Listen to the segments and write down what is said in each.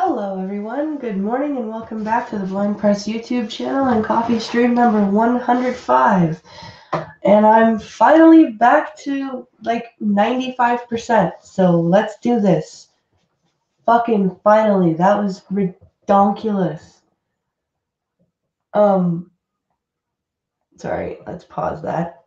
Hello everyone, good morning and welcome back to the Blind Press YouTube channel and coffee stream number 105. And I'm finally back to like 95%, so let's do this. Fucking finally, that was redonkulous. Sorry, let's pause that.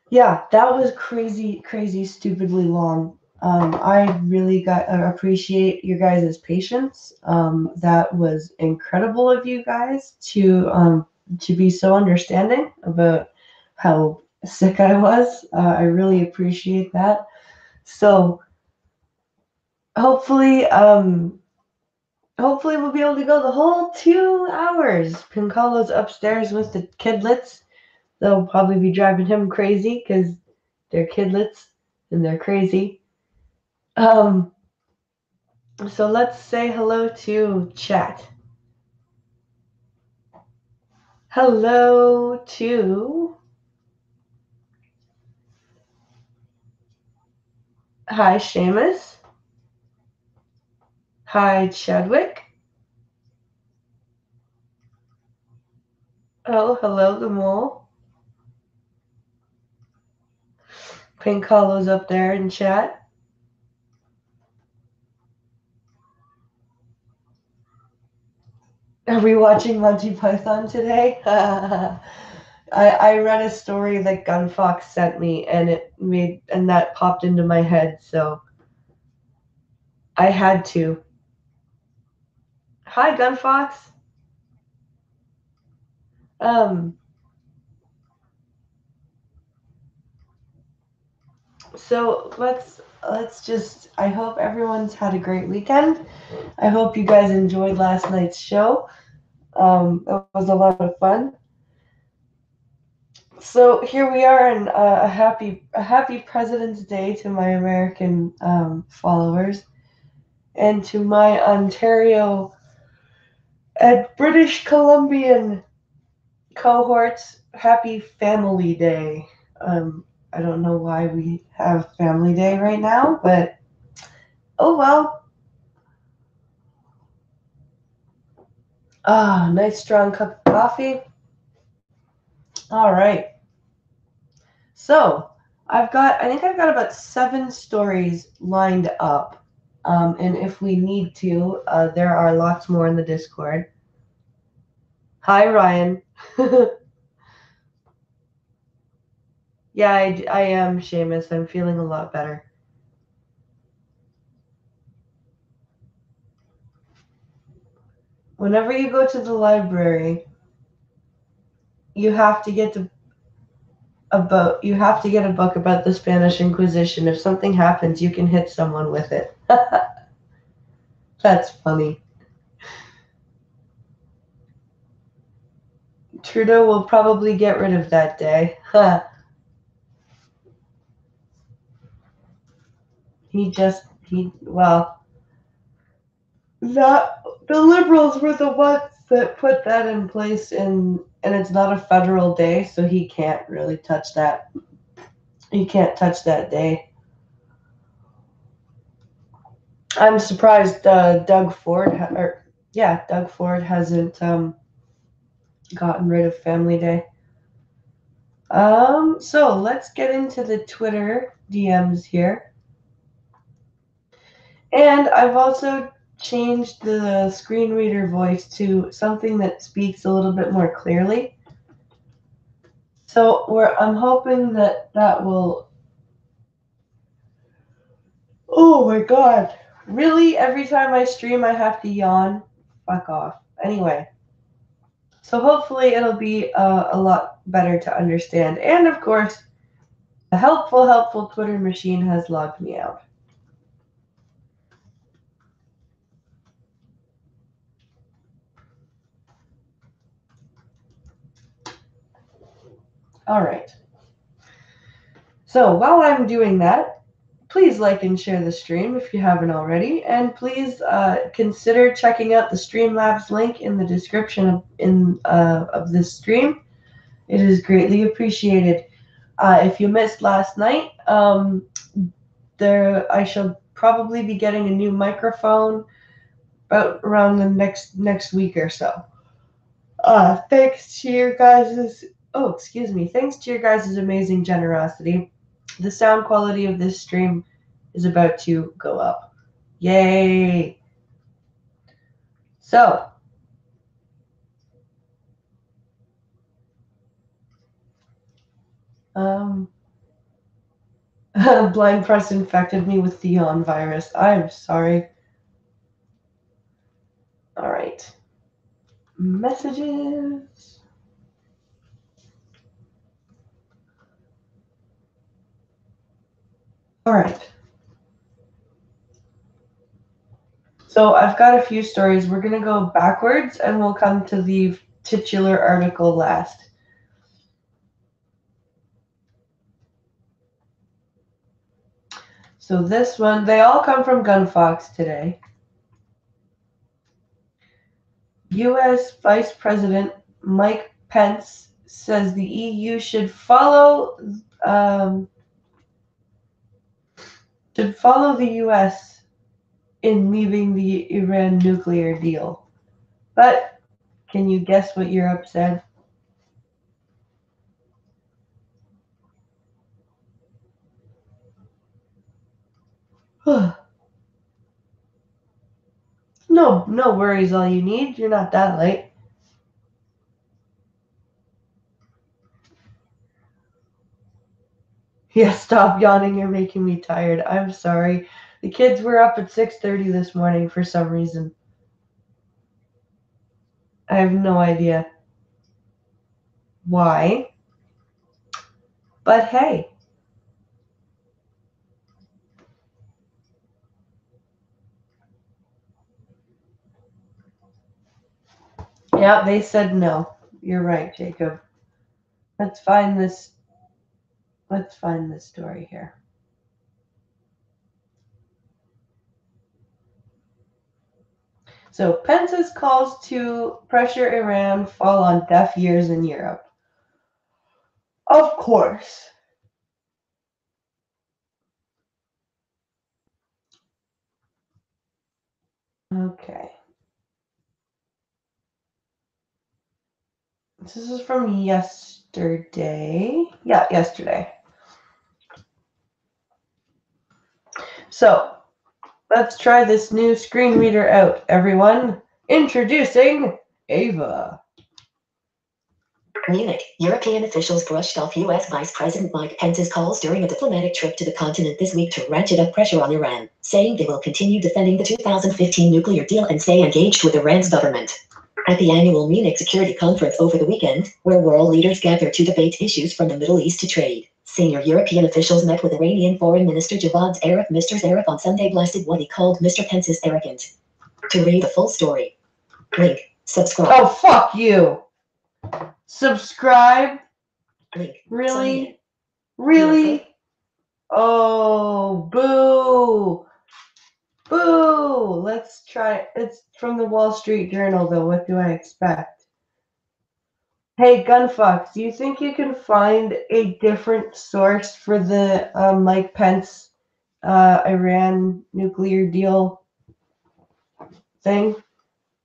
Yeah, that was crazy, stupidly long. I really appreciate your guys' patience. That was incredible of you guys to be so understanding about how sick I was. I really appreciate that. So hopefully, hopefully we'll be able to go the whole 2 hours. Pincalo's upstairs with the kidlets. They'll probably be driving him crazy because they're kidlets and they're crazy. So let's say hello to chat. Hello to... Hi, Seamus. Hi, Chadwick. Oh, hello, the mole. Pink Hollow's up there in chat. Are we watching Monty Python today? I read a story that Gunfox sent me, and that popped into my head, so I had to. Hi, Gunfox. So let's just. I hope everyone's had a great weekend. I hope you guys enjoyed last night's show. It was a lot of fun. So here we are, and a happy President's Day to my American followers, and to my Ontario and British Columbian cohorts. Happy Family Day. I don't know why we have Family Day right now, but oh well. Ah, nice strong cup of coffee. All right. So I think I've got about 7 stories lined up. And if we need to, there are lots more in the Discord. Hi, Ryan. Yeah, I am, Seamus. I'm feeling a lot better. Whenever you go to the library, you have to get a book about the Spanish Inquisition. If something happens, you can hit someone with it. That's funny. Trudeau will probably get rid of that day. That the Liberals were the ones that put that in place, and it's not a federal day, so he can't really touch that. He can't touch that day. I'm surprised Doug Ford hasn't gotten rid of Family Day. So let's get into the Twitter DMs here. And I've also changed the screen reader voice to something that speaks a little bit more clearly. So I'm hoping that will... Oh my god. Really? Every time I stream I have to yawn? Fuck off. Anyway. So hopefully it'll be a lot better to understand. And of course, the helpful Twitter machine has logged me out. All right. So while I'm doing that, please like and share the stream if you haven't already, and please consider checking out the Streamlabs link in the description of this stream. It is greatly appreciated. If you missed last night, probably be getting a new microphone about around the next week or so. Thanks to your guys' thanks to your guys' amazing generosity, the sound quality of this stream is about to go up. Yay! So, blind press infected me with the yawn virus. I'm sorry. All right. Messages. All right. So I've got a few stories. We're going to go backwards and we'll come to the titular article last. So this one, they all come from Gunfox today. U.S. Vice President Mike Pence says the EU should follow the U.S. in leaving the Iran nuclear deal. But can you guess what Europe said? No worries, all you need. You're not that late. Yeah, stop yawning. You're making me tired. I'm sorry. The kids were up at 6:30 this morning for some reason. I have no idea why. But hey. Yeah, they said no. You're right, Jacob. Let's find this story here. So Pence's calls to pressure Iran fall on deaf ears in Europe. Of course. Okay. This is from yesterday. Yeah, yesterday. So, let's try this new screen reader out, everyone. Introducing Ava. Munich, European officials brushed off U.S. Vice President Mike Pence's calls during a diplomatic trip to the continent this week to ratchet up pressure on Iran, saying they will continue defending the 2015 nuclear deal and stay engaged with Iran's government. At the annual Munich Security Conference over the weekend, where world leaders gather to debate issues from the Middle East to trade, senior European officials met with Iranian Foreign Minister Javad Zarif. Mr. Zarif on Sunday blasted what he called Mr. Pence's arrogant. To read the full story, link, subscribe. Oh, fuck you. Subscribe? Link. Really? Really? Oh, boo. Boo. Let's try. It's from the Wall Street Journal, though. What do I expect? Hey, Gunfox, do you think you can find a different source for the Mike Pence Iran nuclear deal thing?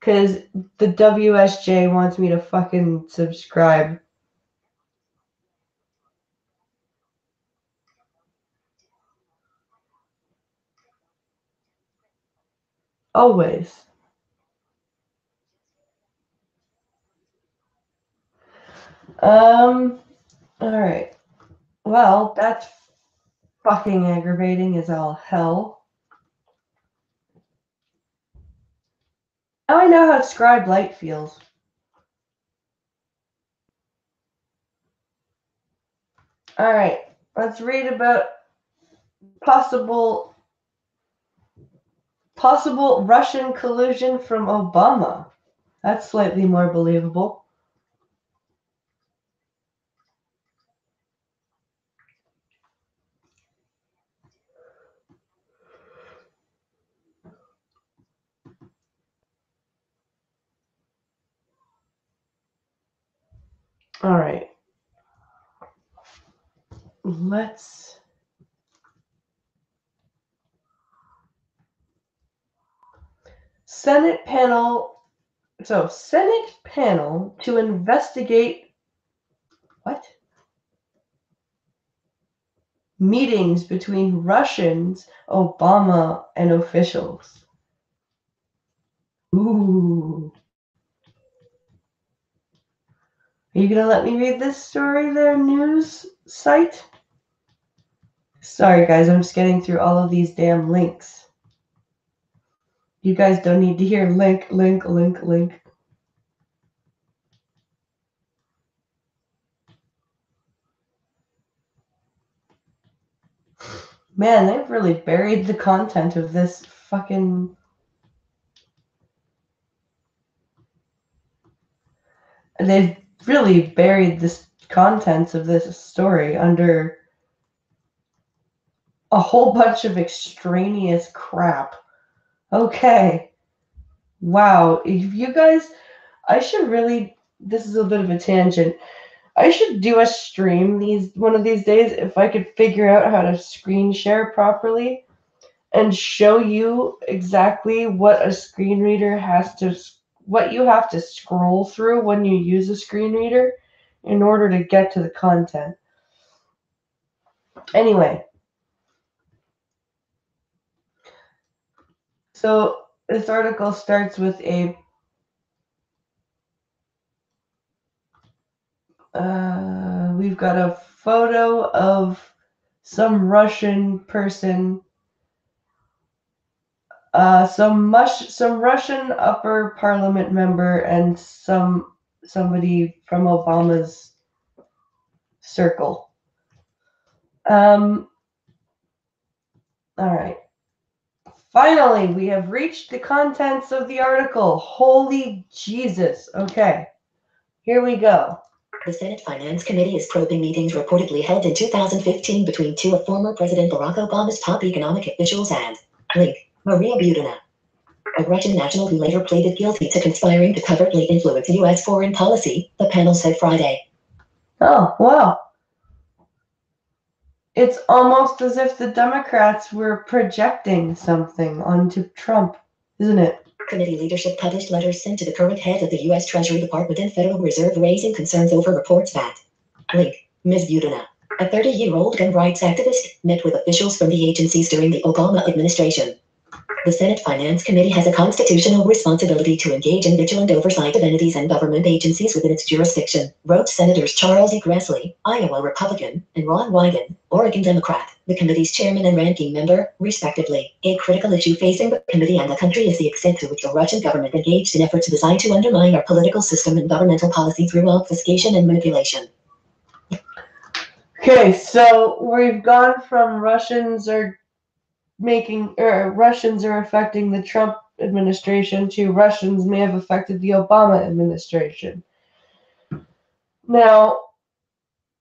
Because the WSJ wants me to fucking subscribe. Always. Alright. Well, that's fucking aggravating as all hell. Now I know how Scribe Light feels. Alright, let's read about possible Russian collusion from Obama. That's slightly more believable. All right. Let's Senate panel to investigate what? Meetings between Russians, Obama, and officials. Ooh. Are you going to let me read this story, their news site? Sorry, guys, I'm just getting through all of these damn links. You guys don't need to hear link, link, link, link. Man, they've really buried the content of this fucking... They've really buried this contents of this story under a whole bunch of extraneous crap. Okay. Wow. If you guys... I should really... This is a bit of a tangent. I should do a stream one of these days if I could figure out how to screen share properly and show you exactly what a screen reader what you have to scroll through when you use a screen reader in order to get to the content. Anyway, so this article starts with we've got a photo of some Russian person, some Russian upper parliament member, and somebody from Obama's circle. All right. Finally, we have reached the contents of the article. Holy Jesus. Okay. Here we go. The Senate Finance Committee is probing meetings reportedly held in 2015 between two of former President Barack Obama's top economic officials and link, Maria Butina, a Russian national who later pleaded guilty to conspiring to covertly influence U.S. foreign policy, the panel said Friday. Oh, wow. It's almost as if the Democrats were projecting something onto Trump, isn't it? Committee leadership published letters sent to the current head of the U.S. Treasury Department and Federal Reserve raising concerns over reports that link, Ms. Butina, a 30-year-old gun rights activist, met with officials from the agencies during the Obama administration. The Senate Finance Committee has a constitutional responsibility to engage in vigilant oversight of entities and government agencies within its jurisdiction, wrote Senators Charles E. Grassley, Iowa Republican, and Ron Wyden, Oregon Democrat, the committee's chairman and ranking member, respectively. A critical issue facing the committee and the country is the extent to which the Russian government engaged in efforts designed to undermine our political system and governmental policy through obfuscation and manipulation. Okay, so we've gone from Russians are affecting the Trump administration to Russians may have affected the Obama administration. Now,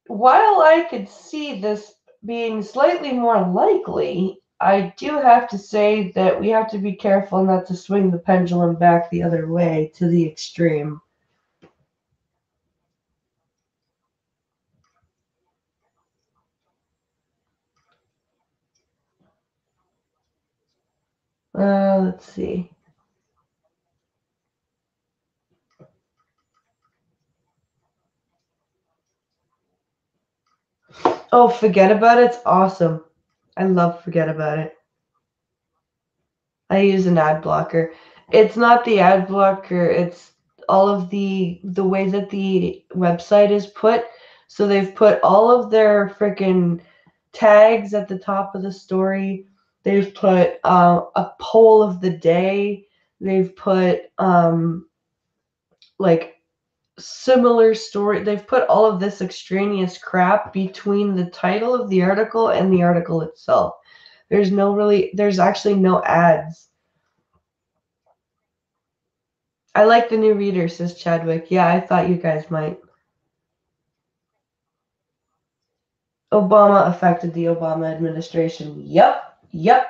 while I could see this being slightly more likely, I do have to say that we have to be careful not to swing the pendulum back the other way to the extreme. Let's see. Oh, Forget About It's awesome. I love Forget About It. I use an ad blocker. It's not the ad blocker, it's all of the way that the website is put. So they've put all of their freaking tags at the top of the story. They've put a poll of the day. They've put like similar story. They've put all of this extraneous crap between the title of the article and the article itself. There's actually no ads. I like the new reader, says Chadwick. Yeah, I thought you guys might. Obama affected the Obama administration. Yep. Yeah,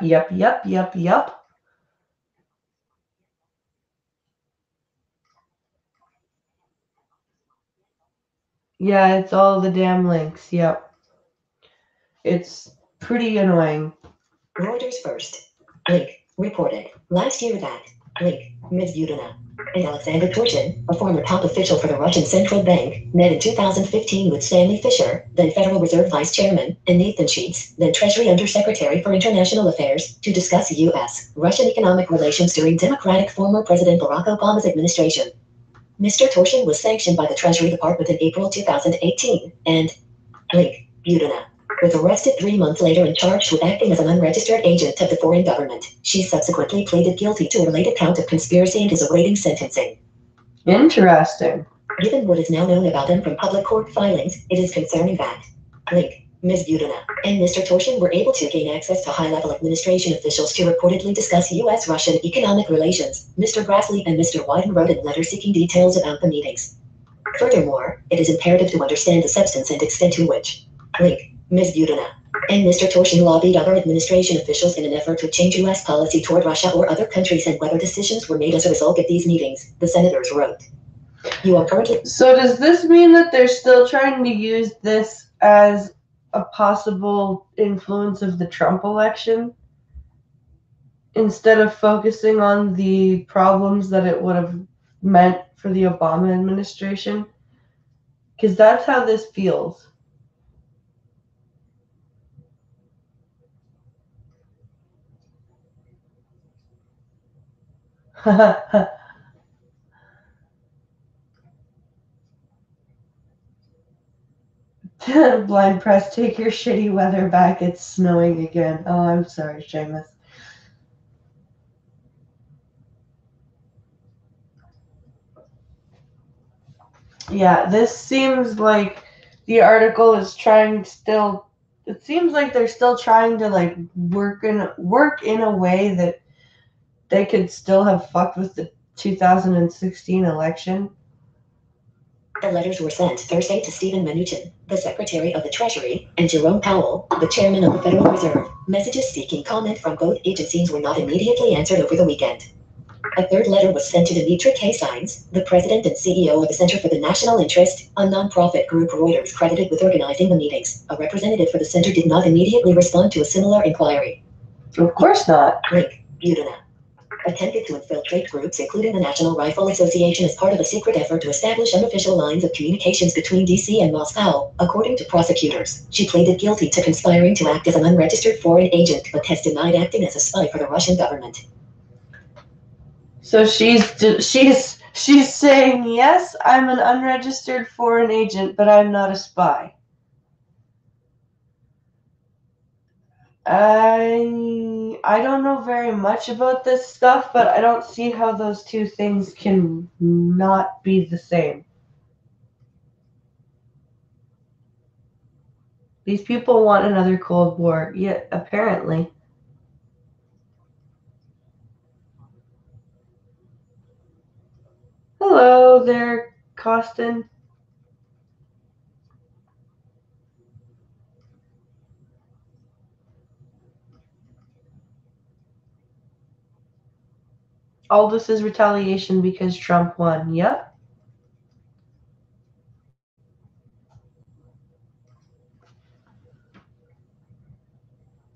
it's all the damn links. Yep. It's pretty annoying. Reuters first. Link, reported last year that Link, Ms. Yudina, and Alexander Torshin, a former top official for the Russian Central Bank, met in 2015 with Stanley Fischer, then Federal Reserve Vice Chairman, and Nathan Sheets, then Treasury Undersecretary for International Affairs, to discuss U.S.-Russian economic relations during Democratic former President Barack Obama's administration. Mr. Torshin was sanctioned by the Treasury Department in April 2018, and Link, Yudina, was arrested 3 months later and charged with acting as an unregistered agent of the foreign government. She subsequently pleaded guilty to a related count of conspiracy and is awaiting sentencing. Interesting. Given what is now known about them from public court filings, it is concerning that Link, Ms. Yudina, and Mr. Torshin were able to gain access to high-level administration officials to reportedly discuss U.S.-Russian economic relations. Mr. Grassley and Mr. Wyden wrote in letters seeking details about the meetings. Furthermore, it is imperative to understand the substance and extent to which Link, Ms. Yudina, and Mr. Torshin lobbied other administration officials in an effort to change U.S. policy toward Russia or other countries and whether decisions were made as a result of these meetings, the senators wrote. You are currently... So does this mean that they're still trying to use this as a possible influence of the Trump election instead of focusing on the problems that it would have meant for the Obama administration? Because that's how this feels. Blind press, take your shitty weather back. It's snowing again. Oh, I'm sorry, Seamus. Yeah, this seems like the article is trying still. It seems like they're still trying to like work in a way that they could still have fucked with the 2016 election. The letters were sent Thursday to Steven Mnuchin, the Secretary of the Treasury, and Jerome Powell, the Chairman of the Federal Reserve. Messages seeking comment from both agencies were not immediately answered over the weekend. A third letter was sent to Dimitri K. Steins, the President and CEO of the Center for the National Interest, a nonprofit group Reuters credited with organizing the meetings. A representative for the center did not immediately respond to a similar inquiry. Of course not. Link, Yudina, attempted to infiltrate groups including the National Rifle Association as part of a secret effort to establish unofficial lines of communications between D.C. and Moscow, according to prosecutors. She pleaded guilty to conspiring to act as an unregistered foreign agent, but has denied acting as a spy for the Russian government. So she's saying, yes, I'm an unregistered foreign agent, but I'm not a spy. I don't know very much about this stuff, but I don't see how those two things can not be the same. These people want another Cold War, yet apparently. Hello there, Costin. All this is retaliation because Trump won. Yep.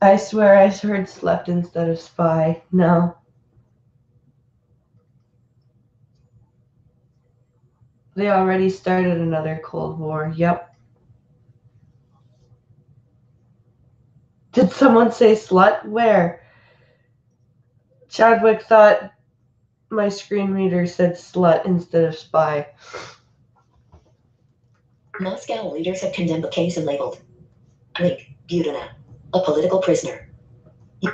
I swear I heard slept instead of spy. No. They already started another Cold War. Yep. Did someone say slut? Where? Chadwick thought my screen reader said slut instead of spy. Moscow leaders have condemned the case and labeled Link, Budina, a political prisoner.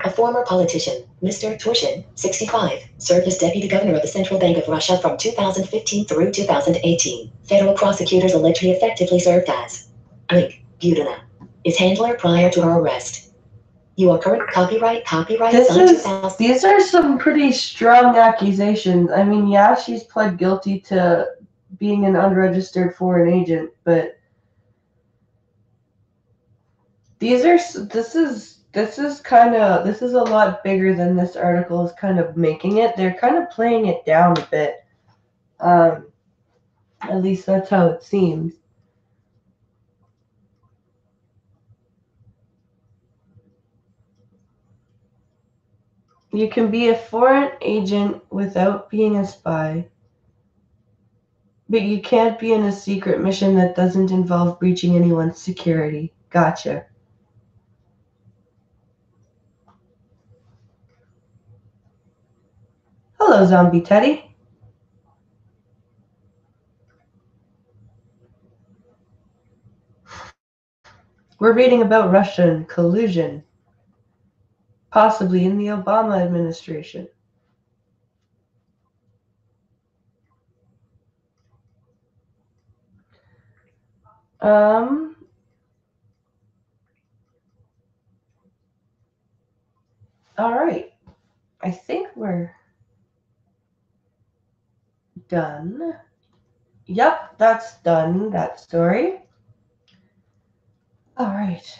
A former politician, Mr. Torshin, 65, served as deputy governor of the Central Bank of Russia from 2015 through 2018. Federal prosecutors allege he effectively served as Link, Budina, his handler prior to her arrest. You are current copyright. These are some pretty strong accusations. I mean, yeah, she's pled guilty to being an unregistered foreign agent, but this is a lot bigger than this article is kind of making it. They're kind of playing it down a bit. At least that's how it seems. You can be a foreign agent without being a spy, but you can't be in a secret mission that doesn't involve breaching anyone's security. Gotcha. Hello, Zombie Teddy. We're reading about Russian collusion, possibly in the Obama administration. All right. I think we're done. Yep, that's done, that story. All right.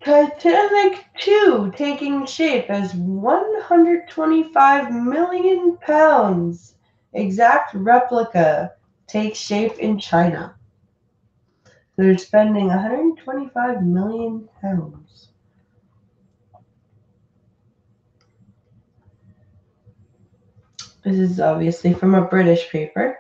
Titanic 2 taking shape as 125 million pounds. Exact replica takes shape in China. They're spending 125 million pounds. This is obviously from a British paper.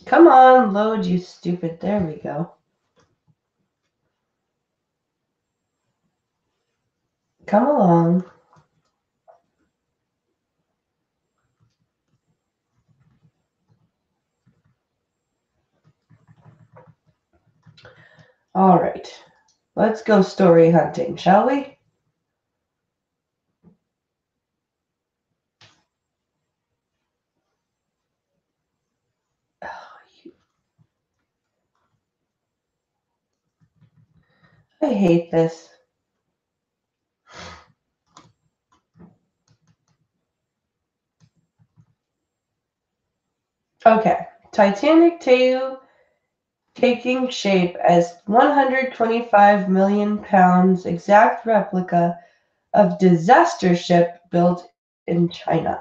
Come on, load, you stupid. There we go. Come along. All right. Let's go story hunting, shall we? I hate this. Okay. Titanic 2 taking shape as 125 million pounds exact replica of disaster ship built in China.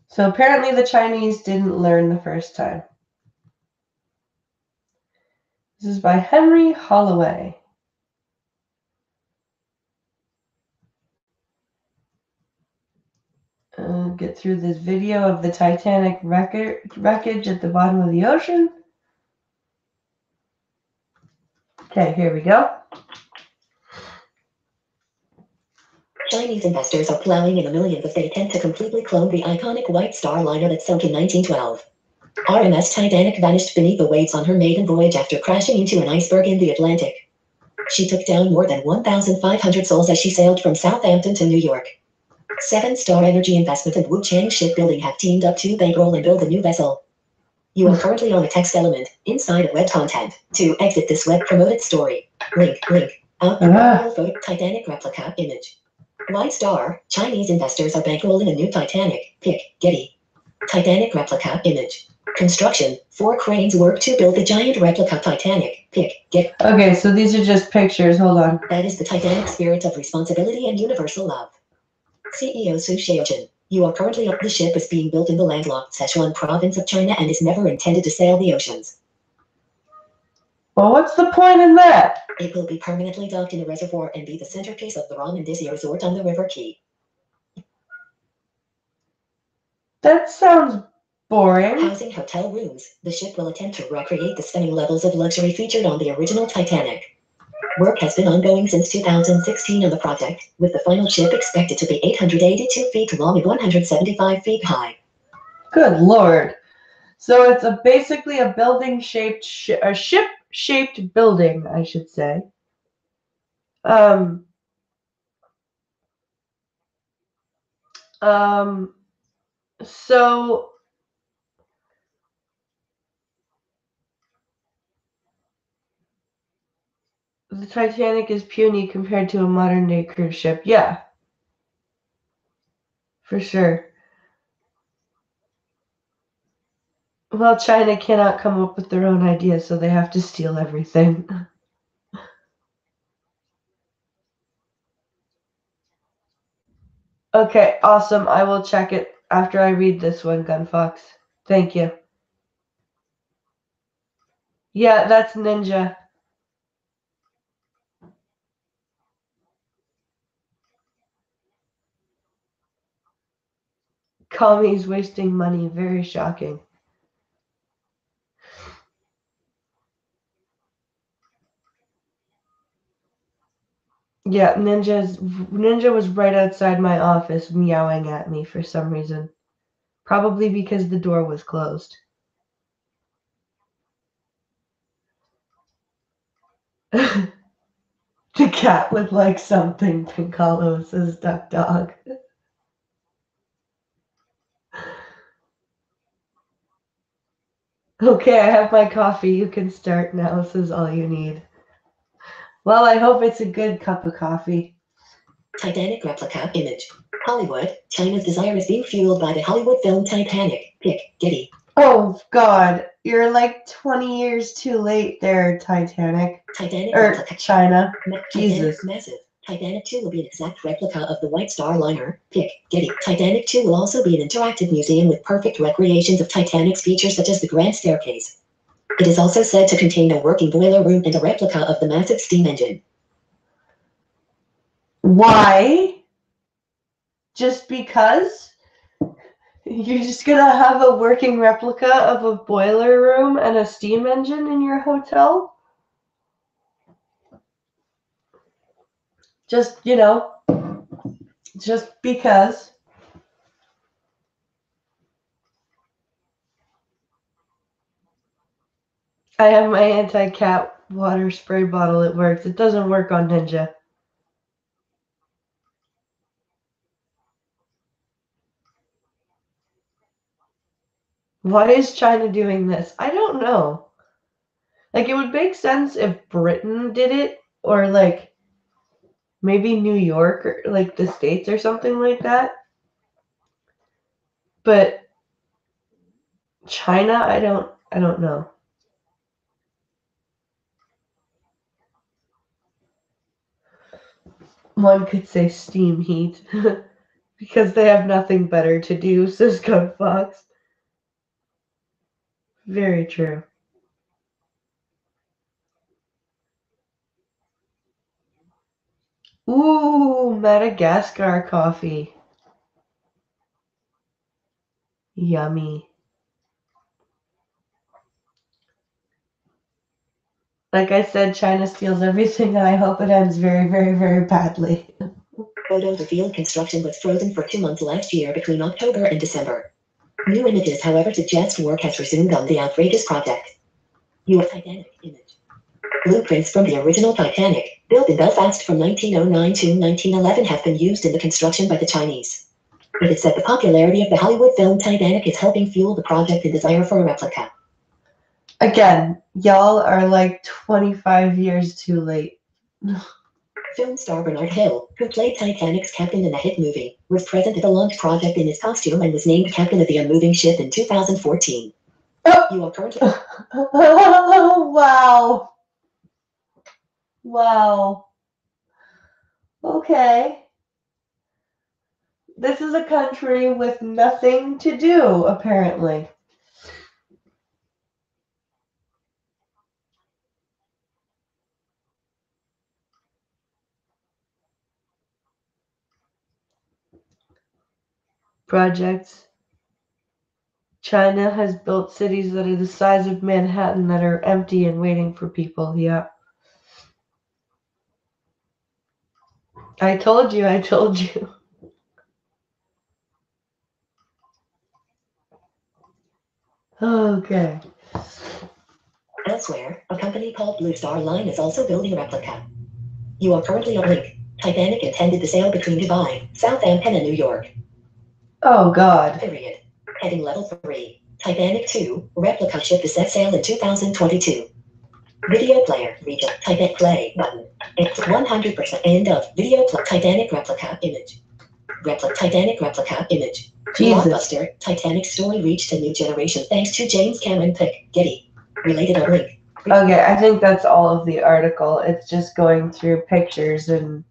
So apparently the Chinese didn't learn the first time. This is by Henry Holloway. Get through this video of the Titanic wreckage at the bottom of the ocean. Okay, here we go. Chinese investors are plowing in the millions as they attempt to completely clone the iconic White Star liner that sunk in 1912. RMS Titanic vanished beneath the waves on her maiden voyage after crashing into an iceberg in the Atlantic. She took down more than 1,500 souls as she sailed from Southampton to New York. Seven Star Energy Investment and Wuchang Shipbuilding have teamed up to bankroll and build a new vessel. You are currently on a text element inside of web content. To exit this web promoted story. Link. Out. Photo Titanic replica image. White Star, Chinese investors are bankrolling a new Titanic. Pic. Getty. Titanic replica image. Construction. 4 cranes work to build the giant replica Titanic. Pic. Get. Okay, so these are just pictures. Hold on. That is the Titanic spirit of responsibility and universal love. CEO Su Xiaojun. You are currently up. The ship is being built in the landlocked Sichuan province of China and is never intended to sail the oceans. Well, what's the point in that? It will be permanently docked in a reservoir and be the centerpiece of the Ramandisia resort on the River Quay. That sounds boring. Housing hotel rooms. The ship will attempt to recreate the stunning levels of luxury featured on the original Titanic. Work has been ongoing since 2016 on the project, with the final ship expected to be 882 feet long and 175 feet high. Good Lord. So it's basically a a ship-shaped building, I should say. So the Titanic is puny compared to a modern day cruise ship. Yeah, for sure. Well, China cannot come up with their own ideas, so they have to steal everything. Okay, awesome. I will check it after I read this one, Gunfox. Thank you. Yeah, that's Ninja. Kami's wasting money. Very shocking. Yeah, Ninja was right outside my office meowing at me for some reason. Probably because the door was closed. The cat would like something, Pincalo says Duck Dog. Okay, I have my coffee. You can start now. This is all you need. Well, I hope it's a good cup of coffee. Titanic replica image. Hollywood, China's desire is being fueled by the Hollywood film Titanic. Pic, Getty. Oh, God. You're like 20 years too late there, Titanic. Titanic Or replica. China. Titanic Jesus. massive. Titanic 2 will be an exact replica of the White Star liner. Pic, Getty. Titanic 2 will also be an interactive museum with perfect recreations of Titanic's features such as the Grand Staircase. It is also said to contain a working boiler room and a replica of the massive steam engine. Why? Just because? You're just gonna have a working replica of a boiler room and a steam engine in your hotel? Just, just because. I have my anti-cat water spray bottle. It works. It doesn't work on Ninja. Why is China doing this? I don't know. Like, it would make sense if Britain did it, or like maybe New York, or like the States or something like that. But China, I don't know. One could say steam heat. Because they have nothing better to do, says Gun Fox. Very true. Ooh, Madagascar coffee. Yummy. Like I said, China steals everything, and I hope it ends very, very, very badly. Photos revealed construction was frozen for 2 months last year between October and December. New images, however, suggest work has resumed on the outrageous project. U.S. Titanic image. Blueprints from the original Titanic, built in Belfast from 1909 to 1911, have been used in the construction by the Chinese. It is said the popularity of the Hollywood film Titanic is helping fuel the project and desire for a replica. Again, y'all are like 25 years too late. Film star Bernard Hill, who played Titanic's captain in the hit movie, was present at the launch project in his costume and was named captain of the unmoving ship in 2014. You are currently... Wow. Wow. Okay. This is a country with nothing to do, apparently. Projects. China has built cities that are the size of Manhattan that are empty and waiting for people. Yeah. I told you. Okay. Elsewhere, a company called Blue Star Line is also building a replica. You are currently on link. Titanic intended to sail between Dubai, Southampton, and New York. Oh, God. Period. Heading level 3. Titanic 2, replica ship is set sail in 2022. Video player, region, Titanic play button. It's 100% end of video Titanic replica image. Titanic replica image. Jesus. Blockbuster, Titanic story reached a new generation thanks to James Cameron pick, Getty. Related on link. Okay, I think that's all of the article. It's just going through pictures and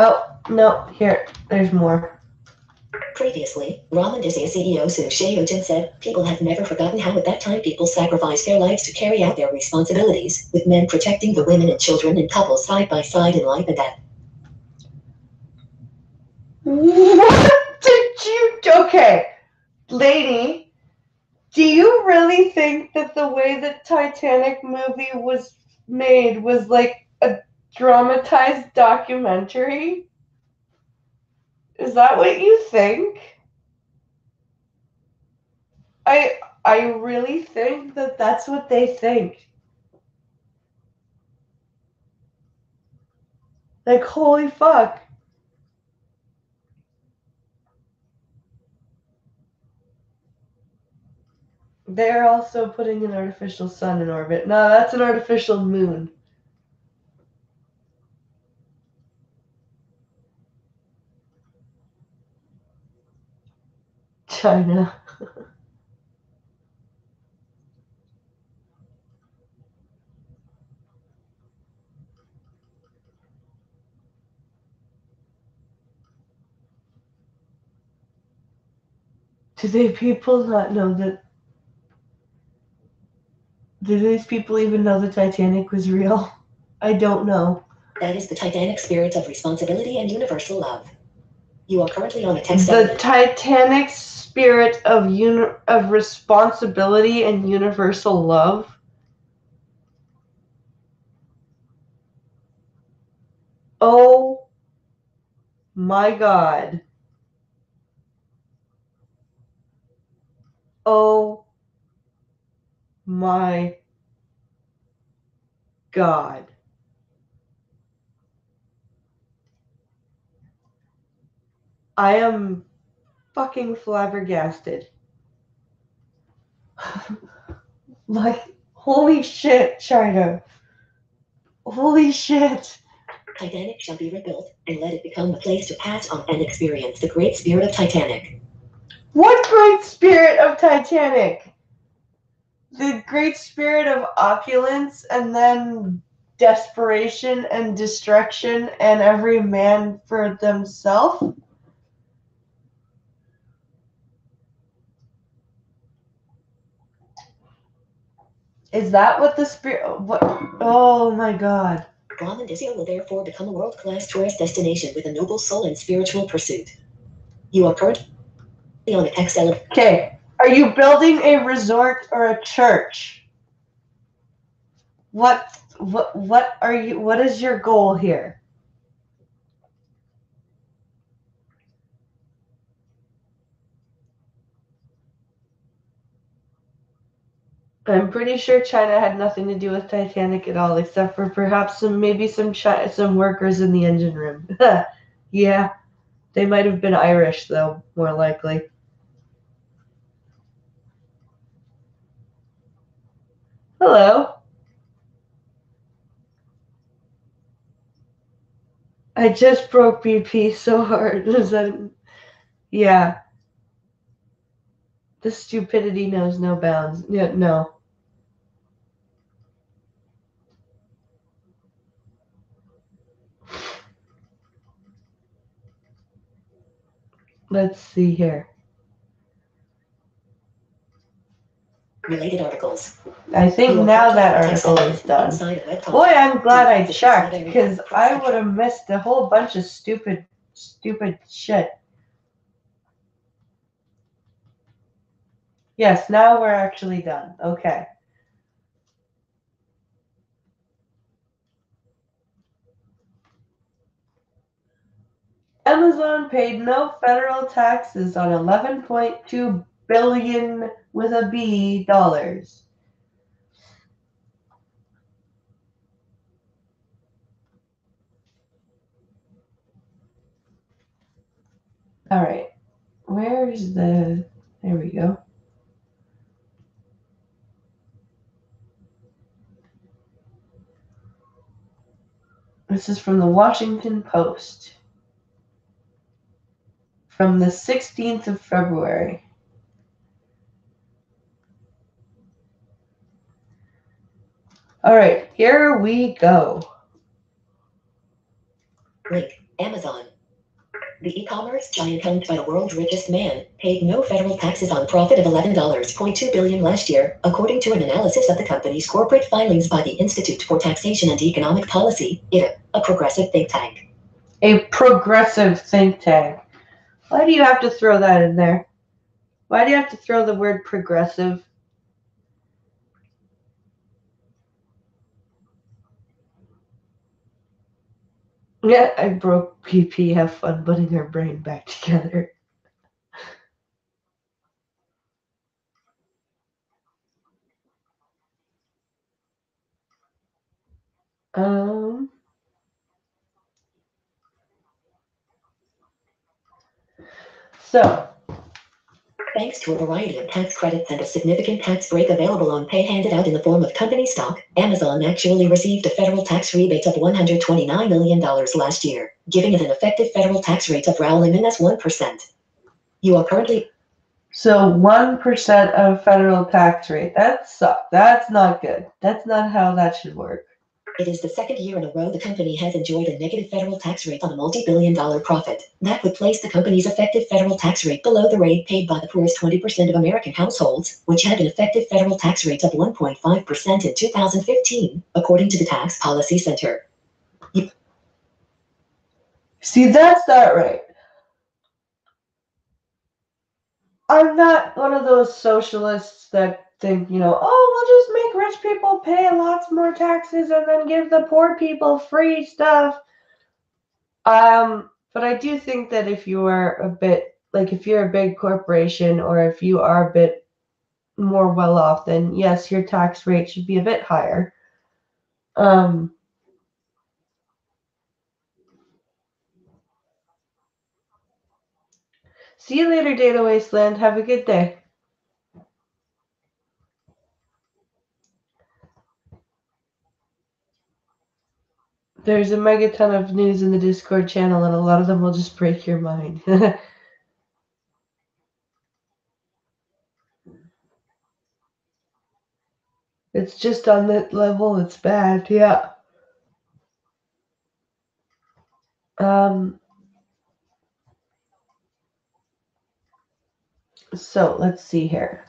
Oh, no, here, there's more. Previously, Ramandisia CEO Su Shaojin said, people have never forgotten how at that time people sacrificed their lives to carry out their responsibilities, with men protecting the women and children and couples side by side in life and death. What did you... Okay, lady, do you really think that the way the Titanic movie was made was like a dramatized documentary? Is that what you think? I really think that that's what they think. Like, holy fuck. They're also putting an artificial sun in orbit. No, that's an artificial moon. China. Do they people not know that? Do these people even know the Titanic was real? I don't know. That is the Titanic spirit of responsibility and universal love. You are currently on a The Titanic spirit of responsibility and universal love. Oh my God. Oh my God. I am fucking flabbergasted. Like, holy shit, China. Holy shit. Titanic shall be rebuilt, and let it become the place to pass on and experience the great spirit of Titanic. What great spirit of Titanic? The great spirit of opulence and then desperation and destruction and every man for themselves? Is that what the spirit... What? Oh my God. Ramandisia will therefore become a world-class tourist destination with a noble soul and spiritual pursuit. You are currently on an excellent... Okay, are you building a resort or a church? What are you... What is your goal here? I'm pretty sure China had nothing to do with Titanic at all, except for perhaps some workers in the engine room. Yeah, they might have been Irish though, more likely. Hello. I just broke BP so hard. Is that? Yeah. The stupidity knows no bounds. Yeah, no. Let's see here. Related articles. I think now that article is done. Boy, I'm glad I checked, because I would have missed a whole bunch of stupid shit. Yes, now we're actually done. Okay. Amazon paid no federal taxes on $11.2 billion with a B dollars. All right. Where's the... There we go. This is from the Washington Post. From the 16th of February. All right, here we go. Link. Amazon. The e-commerce giant owned by the world's richest man paid no federal taxes on profit of $11.2 billion last year, according to an analysis of the company's corporate filings by the Institute for Taxation and Economic Policy, ITA, a progressive think tank. A progressive think tank. Why do you have to throw that in there? Why do you have to throw the word progressive? Yeah, I broke PP. Have fun putting her brain back together. So, thanks to a variety of tax credits and a significant tax break available on pay handed out in the form of company stock, Amazon actually received a federal tax rebate of $129 million last year, giving it an effective federal tax rate of rounding in as 1%. You are currently... So 1% of federal tax rate. That sucks. That's not good. That's not how that should work. It is the second year in a row the company has enjoyed a negative federal tax rate on a multi-billion-dollar profit. That would place the company's effective federal tax rate below the rate paid by the poorest 20% of American households, which had an effective federal tax rate of 1.5% in 2015, according to the Tax Policy Center. See, that's not right. I'm not one of those socialists that think, we'll just make rich people pay lots more taxes and then give the poor people free stuff. But I do think that if you are if you're a big corporation or if you are a bit more well off, then yes, your tax rate should be a bit higher. See you later, Data Wasteland. Have a good day. There's a megaton of news in the Discord channel, and a lot of them will just break your mind. It's just on that level, it's bad, yeah. So let's see here.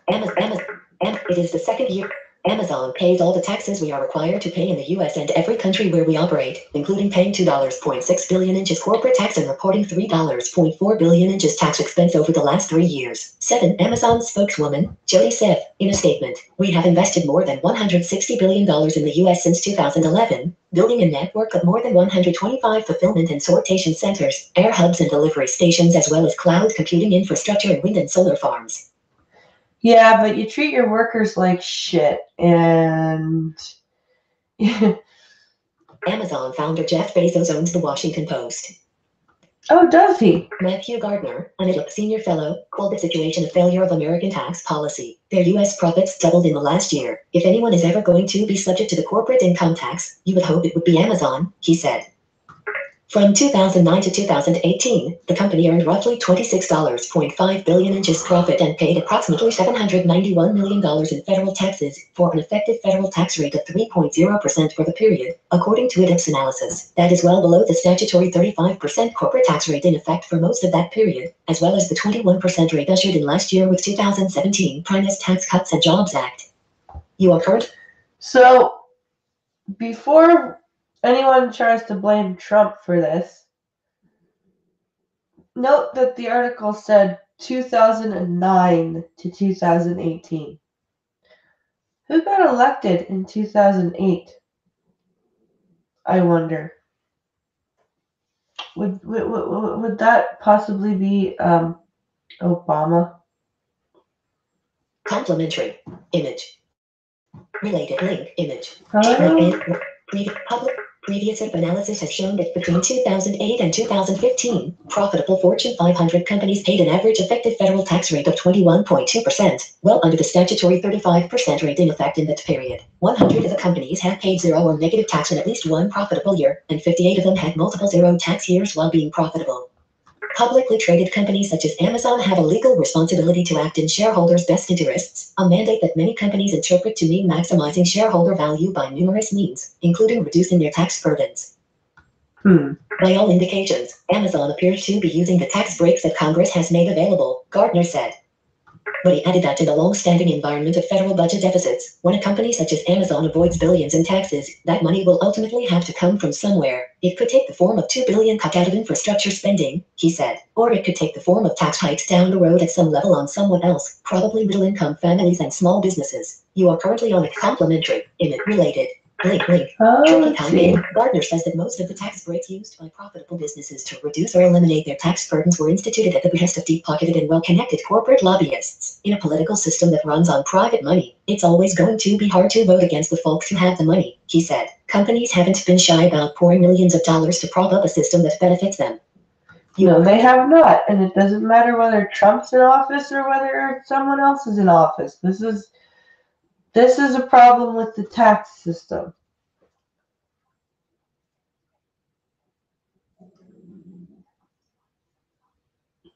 It is the second year. Amazon pays all the taxes we are required to pay in the U.S. and every country where we operate, including paying $2.6 billion in just corporate tax and reporting $3.4 billion in just tax expense over the last 3 years, said an Amazon spokeswoman, Jody said, in a statement. We have invested more than $160 billion in the U.S. since 2011, building a network of more than 125 fulfillment and sortation centers, air hubs and delivery stations, as well as cloud computing infrastructure and wind and solar farms. Yeah, but you treat your workers like shit, and Amazon founder Jeff Bezos owns the Washington Post. Oh, does he? Matthew Gardner, an ITLP senior fellow, called the situation a failure of American tax policy. Their U.S. profits doubled in the last year. If anyone is ever going to be subject to the corporate income tax, you would hope it would be Amazon, he said. From 2009 to 2018, the company earned roughly $26.5 billion in just profit and paid approximately $791 million in federal taxes for an effective federal tax rate of 3.0% for the period, according to ITIP's analysis. That is well below the statutory 35% corporate tax rate in effect for most of that period, as well as the 21% rate ushered in last year with 2017 Primus Tax Cuts and Jobs Act. You are correct. So, before anyone tries to blame Trump for this, note that the article said 2009 to 2018. Who got elected in 2008? I wonder. Would that possibly be Obama? Complementary image. Related link image. Previous analysis has shown that between 2008 and 2015, profitable Fortune 500 companies paid an average effective federal tax rate of 21.2%, well under the statutory 35% rate in effect in that period. 100 of the companies had paid zero or negative tax in at least one profitable year, and 58 of them had multiple zero tax years while being profitable. Publicly traded companies such as Amazon have a legal responsibility to act in shareholders' best interests, a mandate that many companies interpret to mean maximizing shareholder value by numerous means, including reducing their tax burdens. By all indications, Amazon appears to be using the tax breaks that Congress has made available, Gardner said. But he added that in the long-standing environment of federal budget deficits, when a company such as Amazon avoids billions in taxes, that money will ultimately have to come from somewhere. It could take the form of $2 billion cut out of infrastructure spending, he said, or it could take the form of tax hikes down the road at some level on someone else, probably middle-income families and small businesses. You are currently on a complimentary, image-related. Blink. Tricky timing. Gardner says that most of the tax breaks used by profitable businesses to reduce or eliminate their tax burdens were instituted at the behest of deep-pocketed and well-connected corporate lobbyists. In a political system that runs on private money, it's always going to be hard to vote against the folks who have the money, he said. Companies haven't been shy about pouring millions of dollars to prop up a system that benefits them. No, they have not, and it doesn't matter whether Trump's in office or whether someone else is in office. This is a problem with the tax system.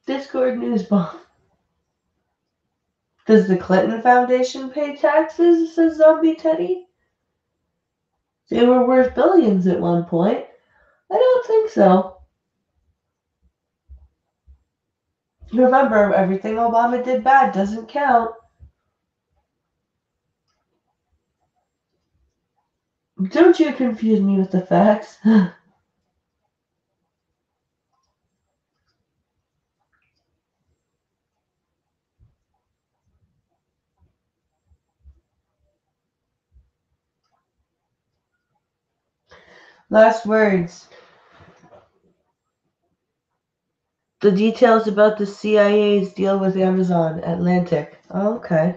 Discord news bomb. Does the Clinton Foundation pay taxes, says Zombie Teddy? They were worth billions at one point. I don't think so. Remember, everything Obama did bad doesn't count. Don't you confuse me with the facts. Last words. The details about the CIA's deal with Amazon Atlantic. Oh, okay.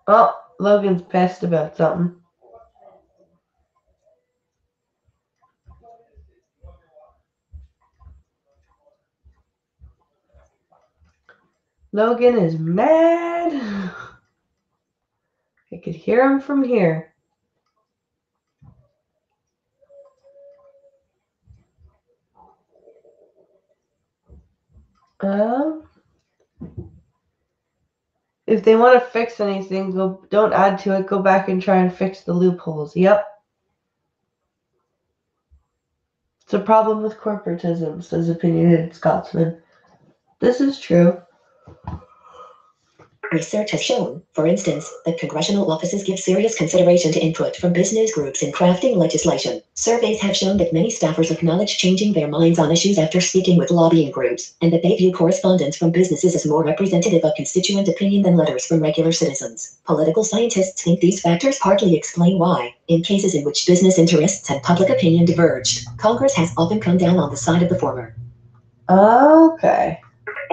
Oh, Logan's pissed about something. Logan is mad. I could hear him from here. If they want to fix anything, don't add to it. Go back and try and fix the loopholes. Yep. It's a problem with corporatism, says opinionated Scotsman. This is true. Research has shown, for instance, that congressional offices give serious consideration to input from business groups in crafting legislation. Surveys have shown that many staffers acknowledge changing their minds on issues after speaking with lobbying groups, and that they view correspondence from businesses as more representative of constituent opinion than letters from regular citizens. Political scientists think these factors partly explain why, in cases in which business interests and public opinion diverged, Congress has often come down on the side of the former. Okay.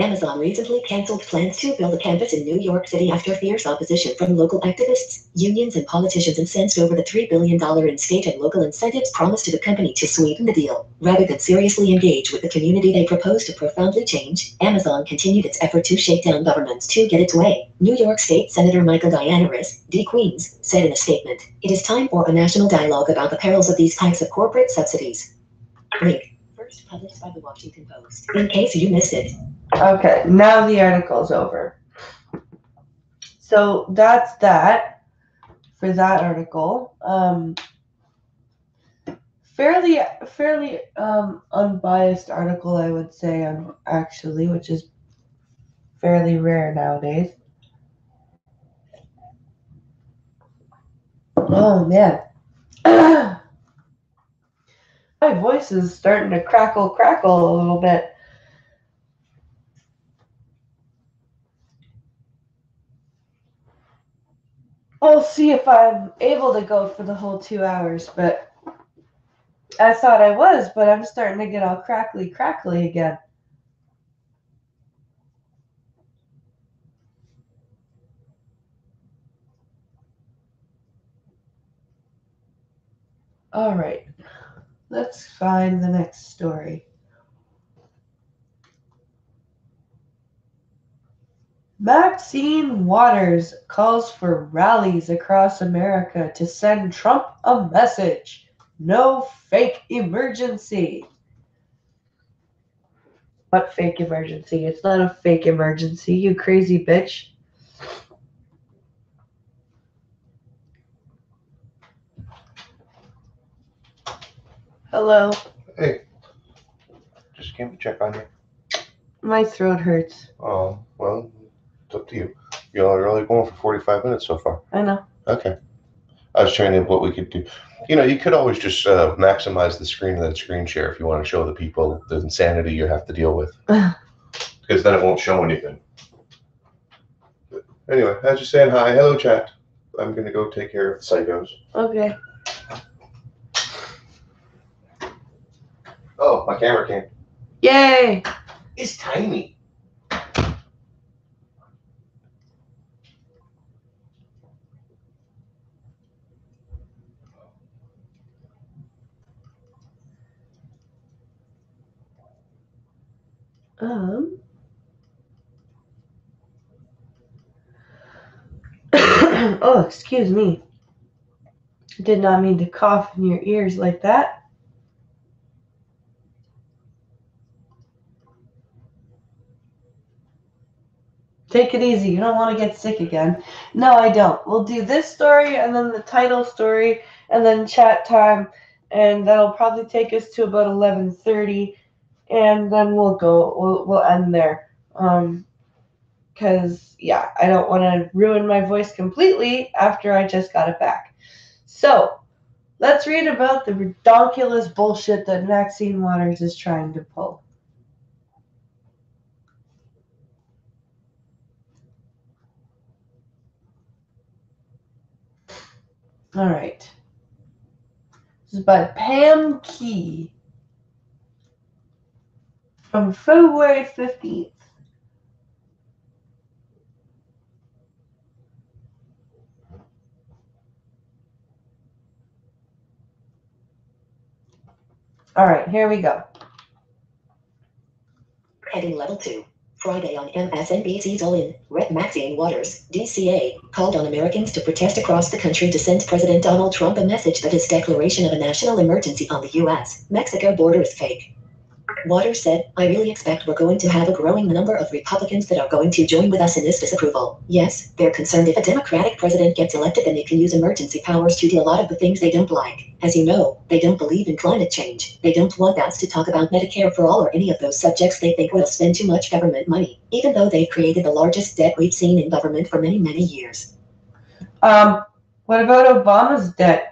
Amazon recently canceled plans to build a campus in New York City after fierce opposition from local activists, unions, and politicians incensed over the $3 billion in state and local incentives promised to the company to sweeten the deal. Rather than seriously engage with the community they proposed to profoundly change, Amazon continued its effort to shake down governments to get its way. New York State Senator Michael Dianaris, D. Queens, said in a statement, "It is time for a national dialogue about the perils of these types of corporate subsidies." Link. First published by the Washington Post. In case you missed it. Okay, now the article's over. So that's that for that article. Fairly unbiased article, I would say, actually, which is fairly rare nowadays. Oh man. My voice is starting to crackle a little bit. We'll see if I'm able to go for the whole 2 hours, but I thought I was, but I'm starting to get all crackly again. All right, let's find the next story. Maxine Waters calls for rallies across America to send Trump a message. No fake emergency. What fake emergency? It's not a fake emergency, you crazy bitch. Hello. Hey, just came to check on you. My throat hurts. Oh, well, it's up to you. You're only going for 45 minutes so far. I know. Okay. I was trying to what we could do. You could always just maximize the screen and then screen share if you want to show the people the insanity you have to deal with. Because then it won't show anything. But anyway, I was just saying hi. Hello, chat. I'm going to go take care of the psychos. Okay. Oh, my camera came. Yay! It's tiny. Oh, excuse me. Did not mean to cough in your ears like that. Take it easy. You don't want to get sick again. No, I don't. We'll do this story and then the title story and then chat time, and that'll probably take us to about 11:30, and then we'll end there. Because yeah, I don't want to ruin my voice completely after I just got it back. So let's read about the redonkulous bullshit that Maxine Waters is trying to pull. All right. This is by Pam Key from February 15th. All right, here we go. Heading Level 2. Friday on MSNBC's All In, Rep. Maxine Waters, DCA, called on Americans to protest across the country to send President Donald Trump a message that his declaration of a national emergency on the U.S.-Mexico border is fake. Waters said, I really expect we're going to have a growing number of Republicans that are going to join with us in this disapproval. Yes, they're concerned if a Democratic president gets elected then they can use emergency powers to do a lot of the things they don't like. As you know, they don't believe in climate change. They don't want us to talk about Medicare for all or any of those subjects they think will spend too much government money, even though they've created the largest debt we've seen in government for many, many years. What about Obama's debt?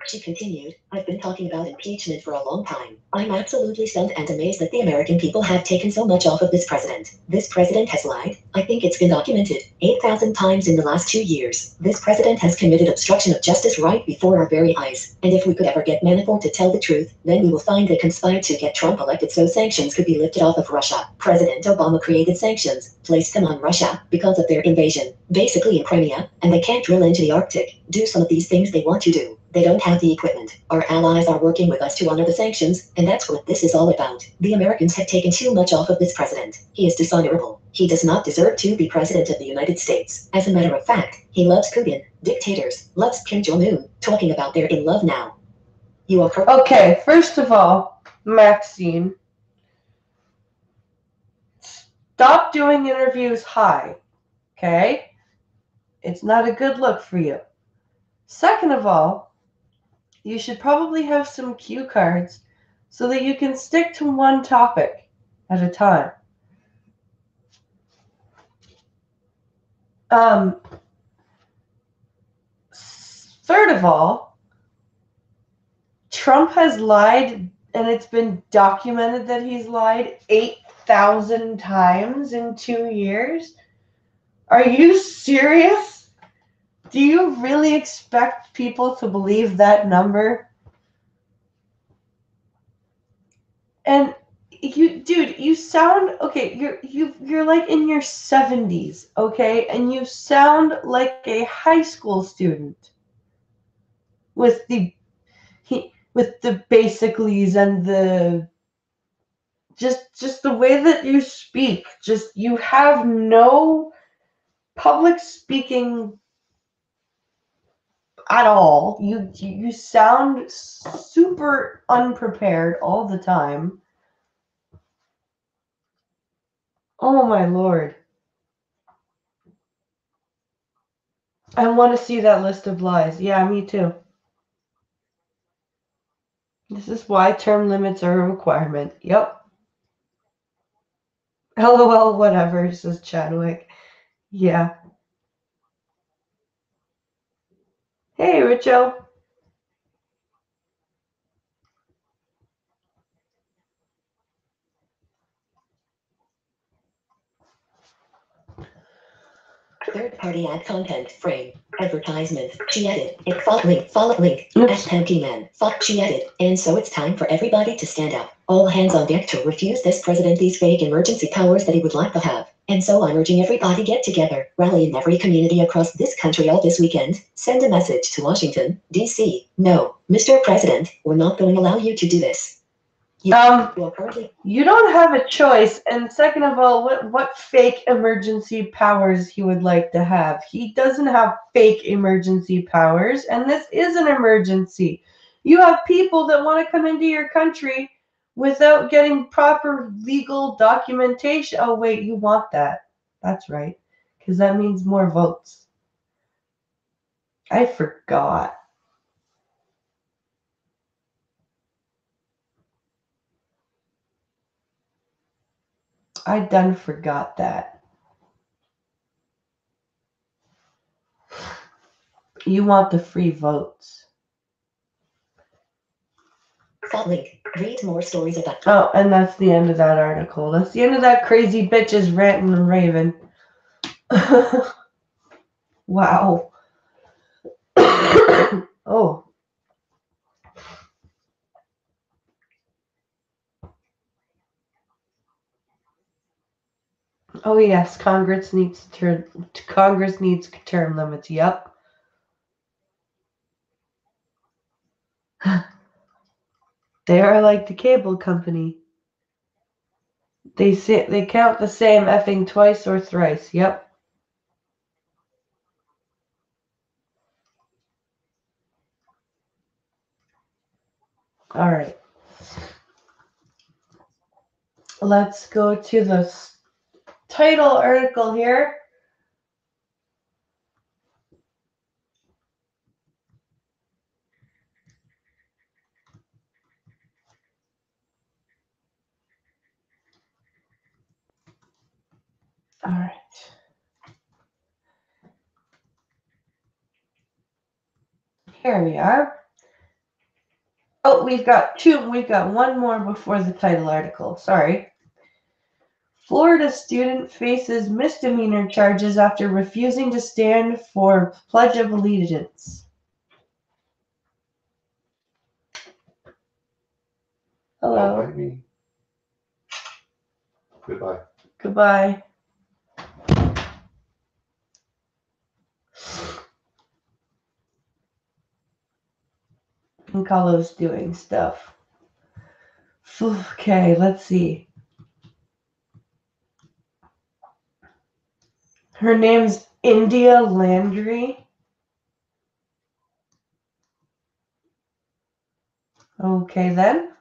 She continued, I've been talking about impeachment for a long time. I'm absolutely stunned and amazed that the American people have taken so much off of this president. This president has lied. I think it's been documented 8,000 times in the last 2 years. This president has committed obstruction of justice right before our very eyes. And if we could ever get Manafort to tell the truth, then we will find they conspired to get Trump elected so sanctions could be lifted off of Russia. President Obama created sanctions, placed them on Russia because of their invasion, basically in Crimea, and they can't drill into the Arctic, do some of these things they want to do. They don't have the equipment. Our allies are working with us to honor the sanctions, and that's what this is all about. The Americans have taken too much off of this president. He is dishonorable. He does not deserve to be president of the United States. As a matter of fact, he loves Putin, dictators, loves Kim Jong-un, talking about they're in love now. You are correct. Okay, first of all, Maxine, stop doing interviews high, okay? It's not a good look for you. Second of all, you should probably have some cue cards so that you can stick to one topic at a time. Third of all, Trump has lied, and it's been documented that he's lied 8,000 times in 2 years. Are you serious? Do you really expect people to believe that number? And you sound okay. You're like in your 70s, okay, and you sound like a high school student with the basicallys and the just the way that you speak. Just you have no public speaking at all. You sound super unprepared all the time. Oh my lord. I want to see that list of lies. Yeah, me too. This is why term limits are a requirement. Yep. LOL, whatever, says Chadwick. Yeah. Hey, Richo. Third-party ad content frame. Advertisement. She added. It follow link. Oops. Man. She added. And so it's time for everybody to stand up. All hands on deck to refuse this president these fake emergency powers that he would like to have. And so I'm urging everybody get together, rally in every community across this country all this weekend, send a message to Washington, D.C. No, Mr. President, we're not going to allow you to do this. You are currently You don't have a choice. And second of all, what fake emergency powers he would like to have? He doesn't have fake emergency powers, and this is an emergency. You have people that want to come into your country without getting proper legal documentation. Oh, wait, you want that. That's right, because that means more votes. I forgot. I done forgot that. You want the free votes. link. Read more stories about. Oh, and that's the end of that article. That's the end of that crazy bitch's ranting and raving. Wow. Oh. Oh yes, Congress needs term limits. Yep. They are like the cable company. They count the same effing twice or thrice. Yep. All right. Let's go to the title article here. All right. Here we are. Oh, we've got one more before the title article. Sorry. Florida student faces misdemeanor charges after refusing to stand for Pledge of Allegiance. Hello. Don't bite me. Goodbye. Goodbye. And Carlos doing stuff. Okay, let's see. Her name's India Landry. Okay then.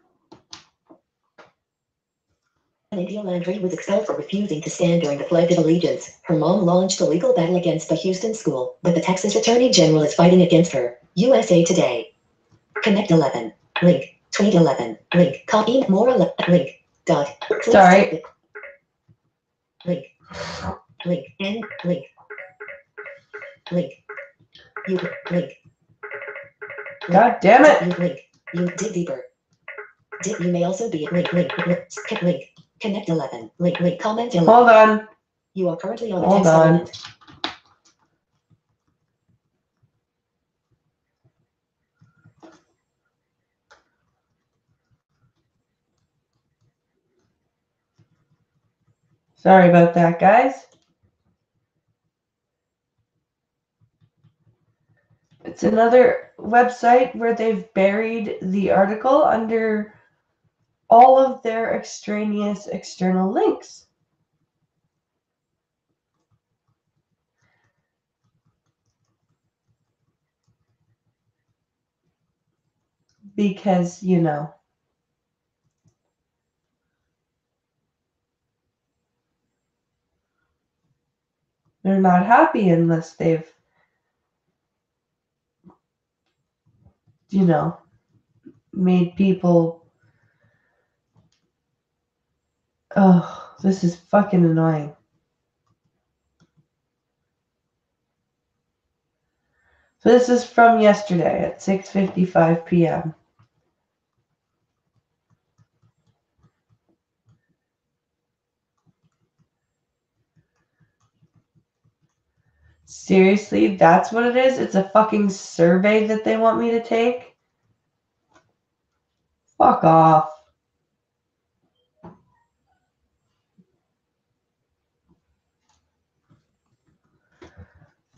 India Landry was expelled for refusing to stand during the Pledge of Allegiance. Her mom launched a legal battle against the Houston school, but the Texas Attorney General is fighting against her. USA Today. Connect 11. Link. Tweet 11. Link. Copy more 11. Link. Dot. Sorry. Link. Link. End. Link. Link. You. Link. God damn it. Link. You dig deeper. You may also be link. Link. Connect 11. Link. Comment 11. Hold on. You are currently on the Hold text on. element. Sorry about that, guys. It's another website where they've buried the article under all of their extraneous external links. Because, you know, they're not happy unless they've, you know, made people. Oh, this is fucking annoying. So this is from yesterday at 6:55 p.m. Seriously, that's what it is? It's a fucking survey that they want me to take? Fuck off.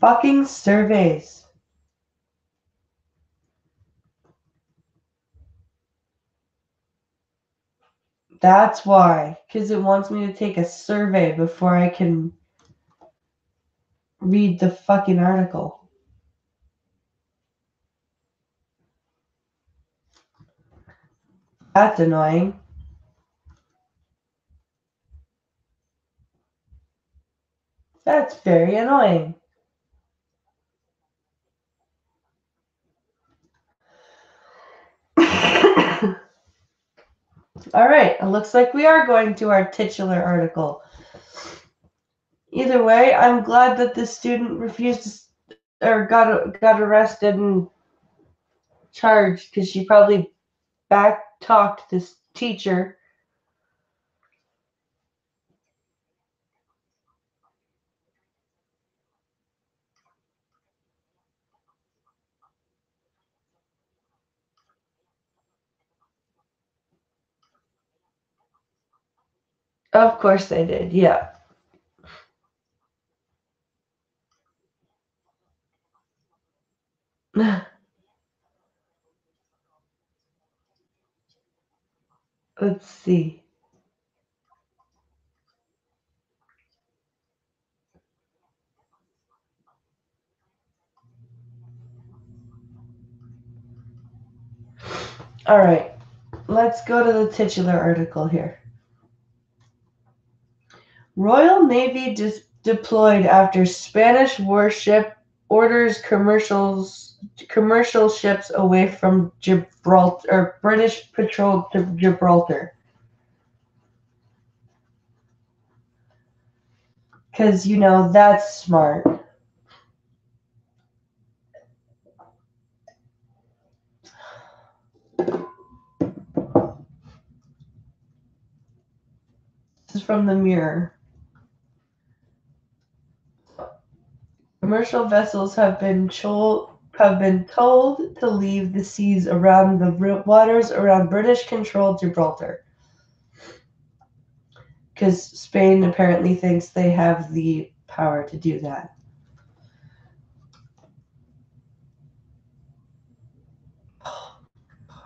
Fucking surveys. That's why. Because it wants me to take a survey before I can read the fucking article. That's annoying. That's very annoying. All right, it looks like we are going to our titular article. Either way, I'm glad that this student refused or got arrested and charged because she probably back-talked this teacher. Of course they did, yeah. Let's see. All right, let's go to the titular article here. Royal Navy deployed after Spanish warship orders commercial ships away from Gibraltar, or British patrol to Gibraltar. Because, that's smart. This is from the Mirror. Commercial vessels have been told to leave the seas around the waters around British-controlled Gibraltar. Because Spain apparently thinks they have the power to do that. Oh, God.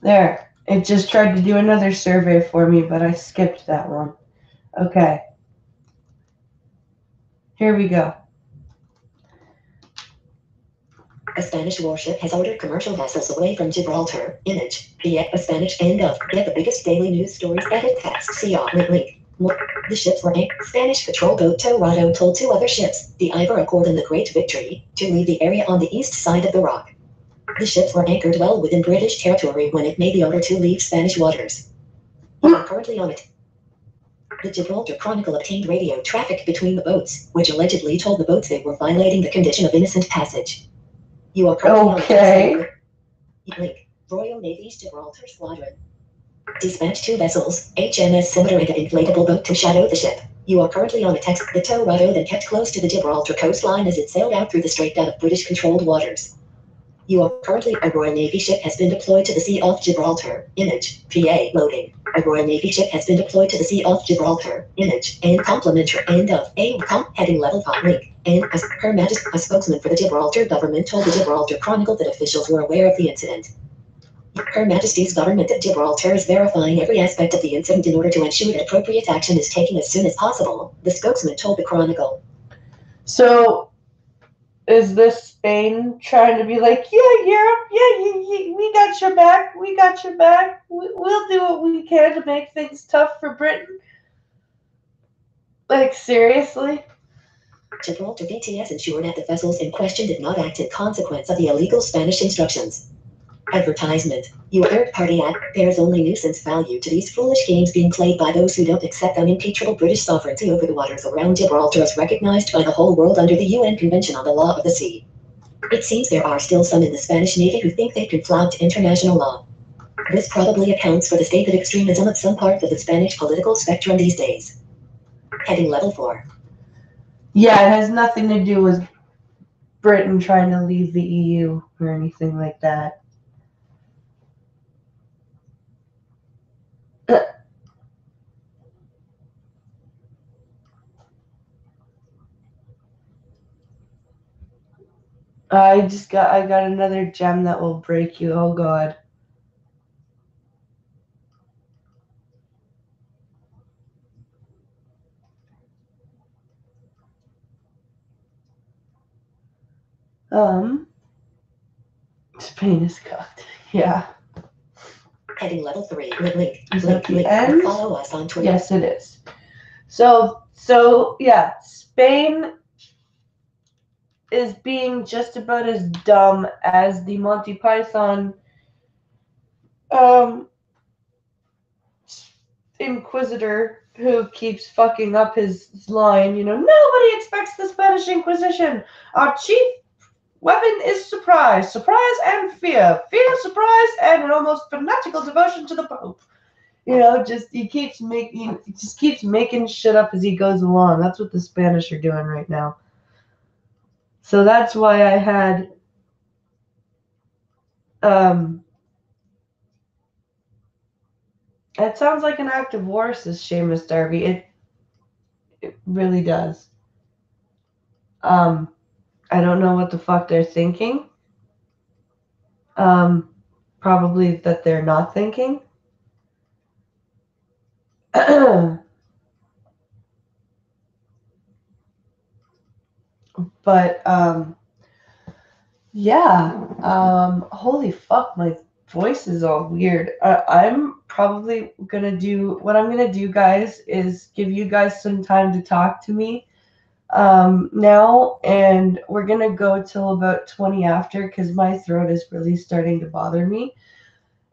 There. It just tried to do another survey for me, but I skipped that one. Okay. Here we go. A Spanish warship has ordered commercial vessels away from Gibraltar. Image. A Spanish end of. Get the biggest daily news stories. Edit text. See all. Link. More. The ships were Spanish patrol boat Torado told two other ships, the Ivory Accord and the Great Victory, to leave the area on the east side of the rock. The ships were anchored well within British territory when it made the order to leave Spanish waters. You are currently on it. The Gibraltar Chronicle obtained radio traffic between the boats, which allegedly told the boats they were violating the condition of innocent passage. You are currently Okay. Link. Royal Navy's Gibraltar Squadron dispatched two vessels, HMS Scimitar and an inflatable boat to shadow the ship. You are currently on a text. The Torado then kept close to the Gibraltar coastline as it sailed out through the strait out of British-controlled waters. You are currently. A Royal Navy ship has been deployed to the Sea off Gibraltar. Image. PA loading. A Royal Navy ship has been deployed to the Sea off Gibraltar. Image. And complimentary. End of. Heading level 5 link. And as Her Majesty, a spokesman for the Gibraltar government told the Gibraltar Chronicle that officials were aware of the incident. Her Majesty's government at Gibraltar is verifying every aspect of the incident in order to ensure that appropriate action is taken as soon as possible, the spokesman told the Chronicle. So, Is this Spain trying to be like, yeah, Europe, yeah, we got your back, we got your back, we'll do what we can to make things tough for Britain? Like, seriously? Gibraltar BTS ensured that the vessels in question did not act in consequence of the illegal Spanish instructions. Advertisement. Your third-party ad bears only nuisance value to these foolish games being played by those who don't accept unimpeachable British sovereignty over the waters around Gibraltar as recognized by the whole world under the UN Convention on the Law of the Sea. It seems there are still some in the Spanish Navy who think they can flout international law. This probably accounts for the stated extremism of some parts of the Spanish political spectrum these days. Heading level 4. Yeah, it has nothing to do with Britain trying to leave the EU or anything like that. I got another gem that will break you. Oh god. Spain is cooked. Yeah. Heading level 3. Link. Is that the end? Follow us on Twitter. Yes, it is. So yeah, Spain is being just about as dumb as the Monty Python Inquisitor who keeps fucking up his line, nobody expects the Spanish Inquisition. Our chief weapon is surprise. Surprise and fear. Fear, surprise, and an almost fanatical devotion to the Pope. He just keeps making shit up as he goes along. That's what the Spanish are doing right now. So that's why I had it sounds like an act of war, says Seamus Darby. It really does. I don't know what the fuck they're thinking. Probably that they're not thinking. But yeah. Holy fuck, my voice is all weird. I'm probably gonna do what I'm gonna do, guys, is give you guys some time to talk to me now, and we're gonna go till about 20 after because my throat is really starting to bother me,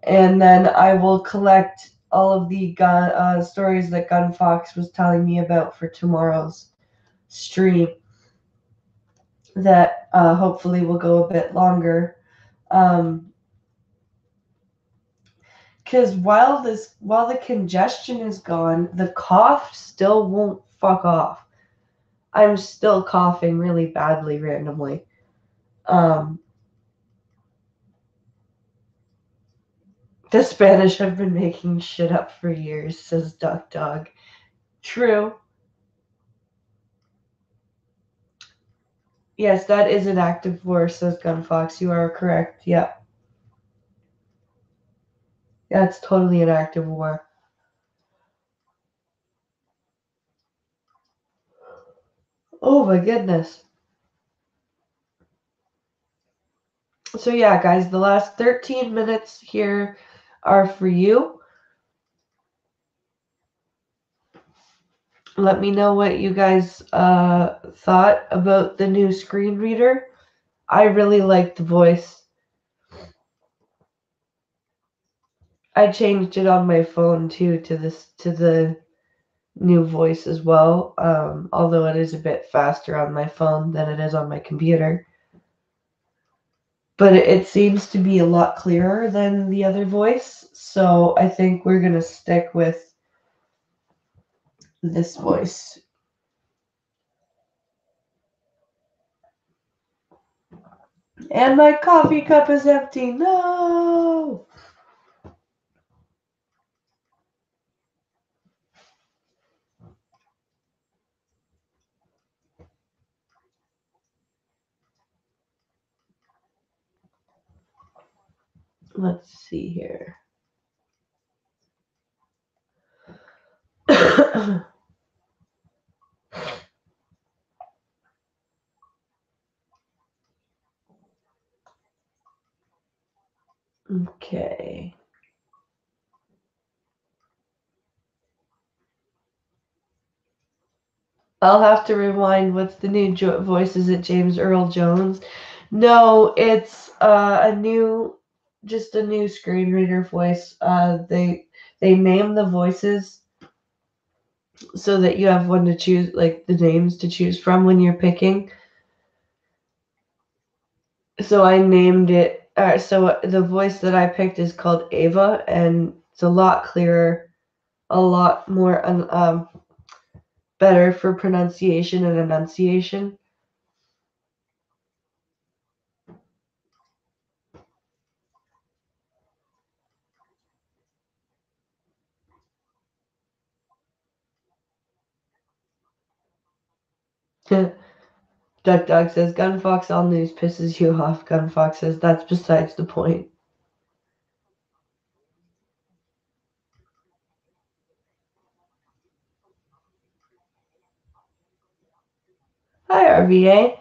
and then I will collect all of the stories that Gunfox was telling me about for tomorrow's stream that hopefully will go a bit longer. Because while the congestion is gone, the cough still won't fuck off. I'm still coughing really badly randomly. The Spanish have been making shit up for years, says Duck Dog. True. Yes, that is an active war, says Gunfox. You are correct. Yep. Yeah, it's totally an active war. Oh my goodness. So yeah, guys, the last 13 minutes here are for you. Let me know what you guys thought about the new screen reader. I really like the voice. I changed it on my phone too to the new voice as well. Although it is a bit faster on my phone than it is on my computer. But it seems to be a lot clearer than the other voice. So I think we're gonna stick with this voice. And my coffee cup is empty. No! Let's see here. Okay. I'll have to rewind. What's the new voice? Is it James Earl Jones? No, it's just a new screen reader voice. They name the voices so that you have one to choose, like the names to choose from when you're picking. So I named it. So the voice that I picked is called Ava, and it's a lot clearer, a lot more better for pronunciation and enunciation. Duck Dog says, Gunfox all news pisses you off. Gunfox says, that's besides the point. Hi, RVA.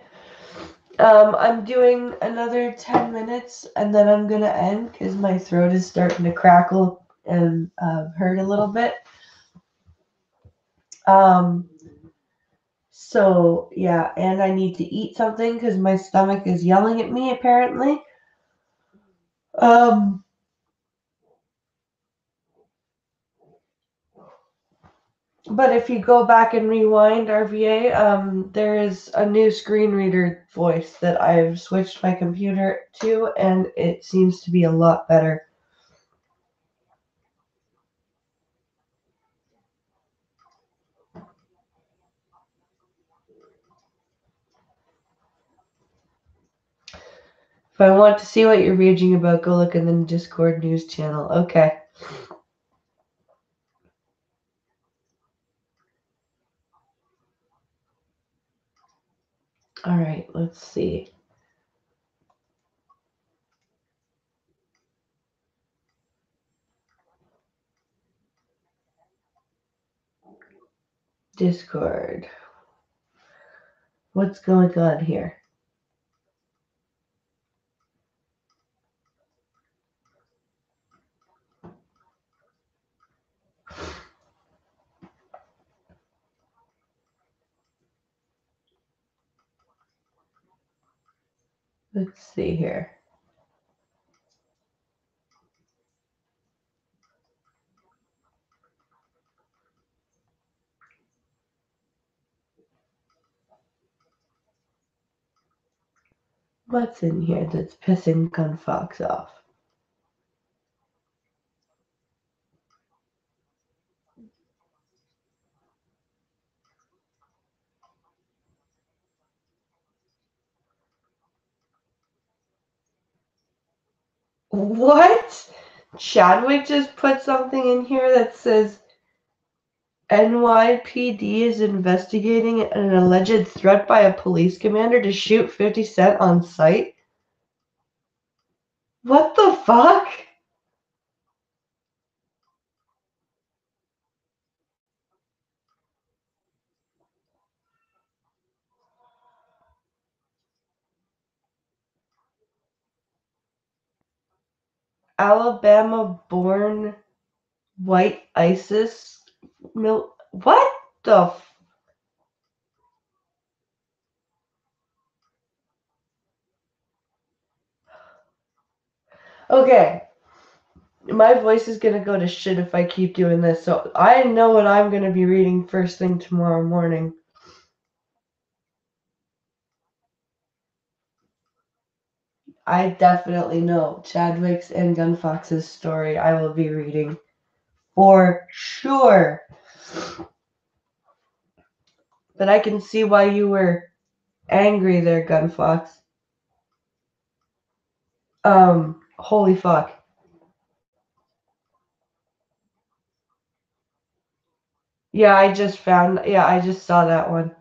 I'm doing another 10 minutes and then I'm going to end because my throat is starting to crackle and hurt a little bit. So, yeah, and I need to eat something because my stomach is yelling at me, apparently. But if you go back and rewind RVA, there is a new screen reader voice that I've switched my computer to, and it seems to be a lot better. If I want to see what you're raging about, go look in the Discord news channel. Okay. All right, let's see. Discord. What's going on here? Let's see here. What's in here that's pissing Gunfox off? What? Chadwick just put something in here that says NYPD is investigating an alleged threat by a police commander to shoot 50 Cent on sight. What the fuck? Alabama-born white ISIS what the Okay. My voice is gonna go to shit if I keep doing this, so I know what I'm gonna be reading first thing tomorrow morning. I definitely know Chadwick's and Gunfox's story I will be reading. For sure. But I can see why you were angry there, Gunfox. Holy fuck. Yeah, I just saw that one.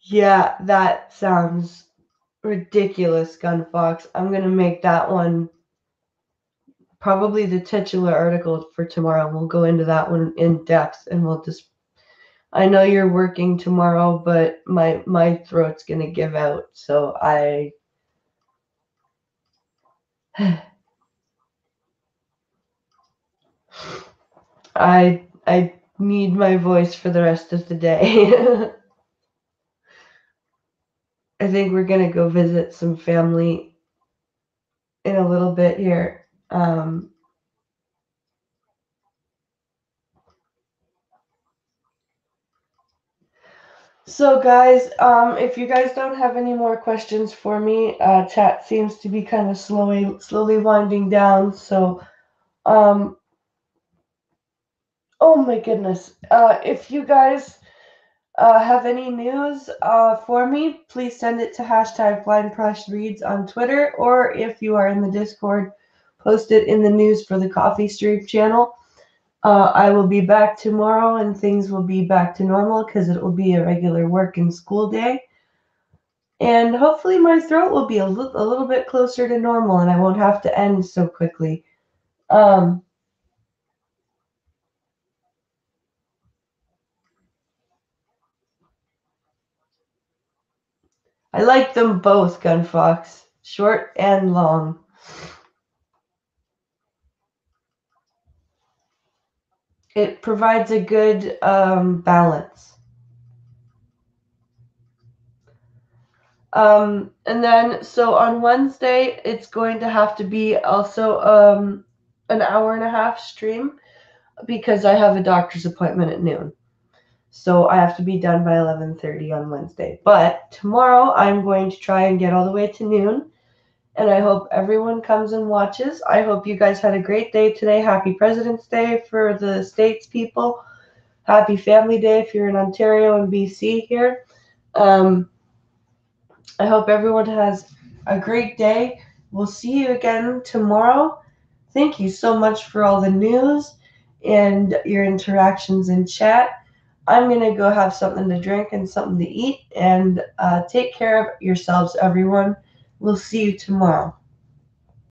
Yeah, that sounds ridiculous, Gunfox. I'm gonna make that one probably the titular article for tomorrow. We'll go into that one in depth, and we'll just. I know you're working tomorrow, but my throat's gonna give out, so I need my voice for the rest of the day. I think we're gonna go visit some family in a little bit here. So guys, if you guys don't have any more questions for me, chat seems to be kind of slowly winding down. So, oh my goodness, if you guys have any news for me, please send it to #BlindPrushReads on Twitter, or if you are in the Discord, post it in the news for the Coffee Stream channel. I will be back tomorrow, and things will be back to normal because it will be a regular work and school day. And hopefully my throat will be a little bit closer to normal, and I won't have to end so quickly. I like them both, Gunfox, short and long. It provides a good balance. And then, so on Wednesday, it's going to have to be also an hour and a half stream because I have a doctor's appointment at noon. So I have to be done by 11:30 on Wednesday. But tomorrow, I'm going to try and get all the way to noon. And I hope everyone comes and watches. I hope you guys had a great day today. Happy President's Day for the States people. Happy Family Day if you're in Ontario and BC here. I hope everyone has a great day. We'll see you again tomorrow. Thank you so much for all the news and your interactions in chat. I'm going to go have something to drink and something to eat. And take care of yourselves, everyone. We'll see you tomorrow.